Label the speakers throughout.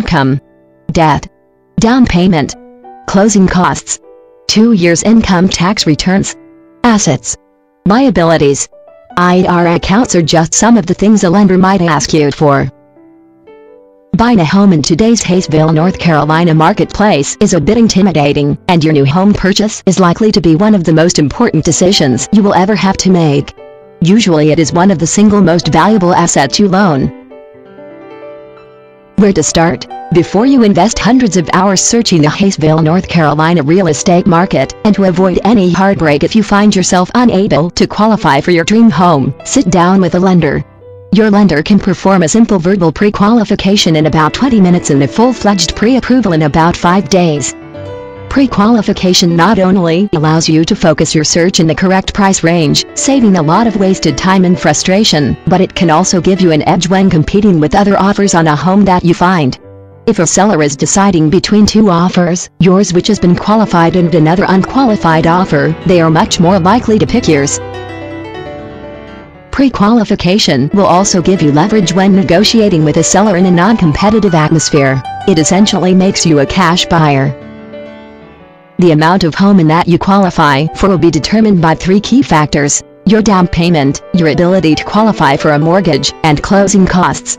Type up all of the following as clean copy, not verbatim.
Speaker 1: income, debt, down payment, closing costs, 2 years income tax returns, assets, liabilities. IRA accounts are just some of the things a lender might ask you for. Buying a home in today's Hayesville, North Carolina marketplace is a bit intimidating, and your new home purchase is likely to be one of the most important decisions you will ever have to make. Usually it is one of the single most valuable assets you own. Where to start? Before you invest hundreds of hours searching the Hayesville, North Carolina real estate market, and to avoid any heartbreak if you find yourself unable to qualify for your dream home, sit down with a lender. Your lender can perform a simple verbal pre-qualification in about 20 minutes and a full-fledged pre-approval in about 5 days. Pre-qualification not only allows you to focus your search in the correct price range, saving a lot of wasted time and frustration, but it can also give you an edge when competing with other offers on a home that you find. If a seller is deciding between two offers, yours which has been qualified and another unqualified offer, they are much more likely to pick yours. Pre-qualification will also give you leverage when negotiating with a seller in a non-competitive atmosphere. It essentially makes you a cash buyer. The amount of home that you qualify for will be determined by 3 key factors: your down payment, your ability to qualify for a mortgage, and closing costs.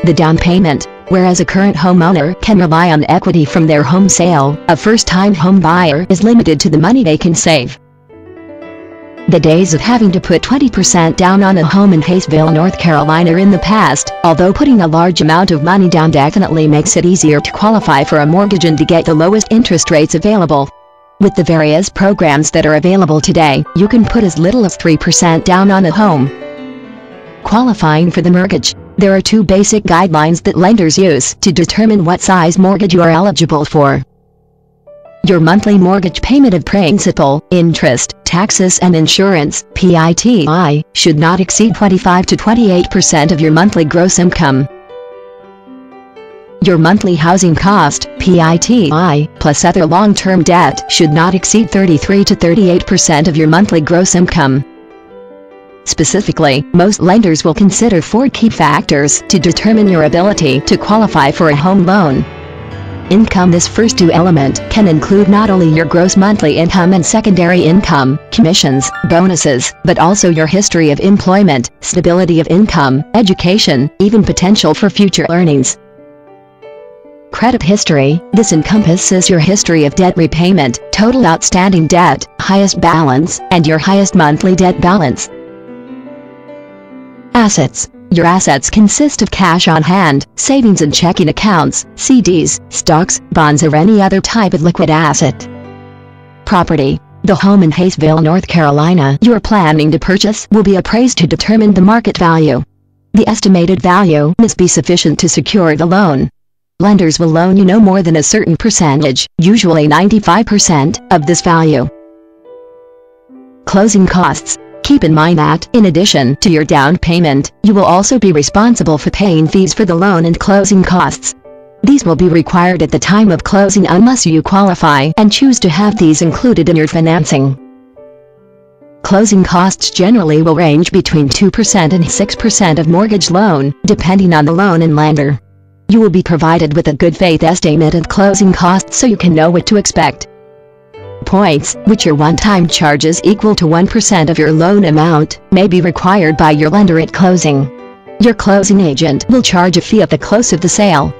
Speaker 1: The down payment. Whereas a current homeowner can rely on equity from their home sale, a first-time home buyer is limited to the money they can save. The days of having to put 20% down on a home in Hayesville, North Carolina are in the past, although putting a large amount of money down definitely makes it easier to qualify for a mortgage and to get the lowest interest rates available. With the various programs that are available today, you can put as little as 3% down on a home. Qualifying for the mortgage. There are 2 basic guidelines that lenders use to determine what size mortgage you are eligible for. Your monthly mortgage payment of principal, interest, taxes and insurance, PITI, should not exceed 25 to 28% of your monthly gross income. Your monthly housing cost, PITI, plus other long-term debt should not exceed 33 to 38% of your monthly gross income. Specifically, most lenders will consider 4 key factors to determine your ability to qualify for a home loan. Income. This first 2 element can include not only your gross monthly income and secondary income, commissions, bonuses, but also your history of employment, stability of income, education, even potential for future earnings. Credit history. This encompasses your history of debt repayment, total outstanding debt, highest balance, and your highest monthly debt balance. Assets. Your assets consist of cash on hand, savings and checking accounts, CDs, stocks, bonds or any other type of liquid asset. Property. The home in Hayesville, North Carolina you are planning to purchase will be appraised to determine the market value. The estimated value must be sufficient to secure the loan. Lenders will loan you no more than a certain percentage, usually 95%, of this value. Closing costs. Keep in mind that, in addition to your down payment, you will also be responsible for paying fees for the loan and closing costs. These will be required at the time of closing unless you qualify and choose to have these included in your financing. Closing costs generally will range between 2% and 6% of mortgage loan, depending on the loan and lender. You will be provided with a good faith estimate of closing costs so you can know what to expect. Points, which are one-time charges equal to 1% of your loan amount, may be required by your lender at closing. Your closing agent will charge a fee at the close of the sale.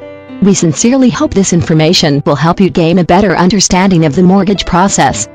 Speaker 1: We sincerely hope this information will help you gain a better understanding of the mortgage process.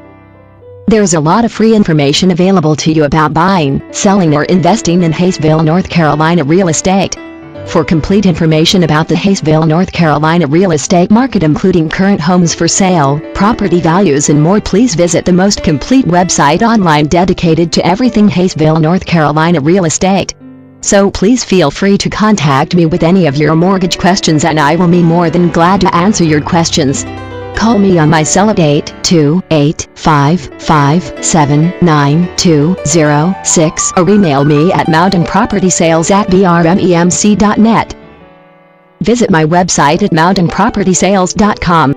Speaker 1: There's a lot of free information available to you about buying, selling or investing in Hayesville, North Carolina real estate. For complete information about the Hayesville, North Carolina real estate market including current homes for sale, property values and more, please visit the most complete website online dedicated to everything Hayesville, North Carolina real estate. So please feel free to contact me with any of your mortgage questions and I will be more than glad to answer your questions. Call me on my cell at 828-557-9206 or email me at mountainpropertysales@brmemc.net. Visit my website at mountainpropertysales.com.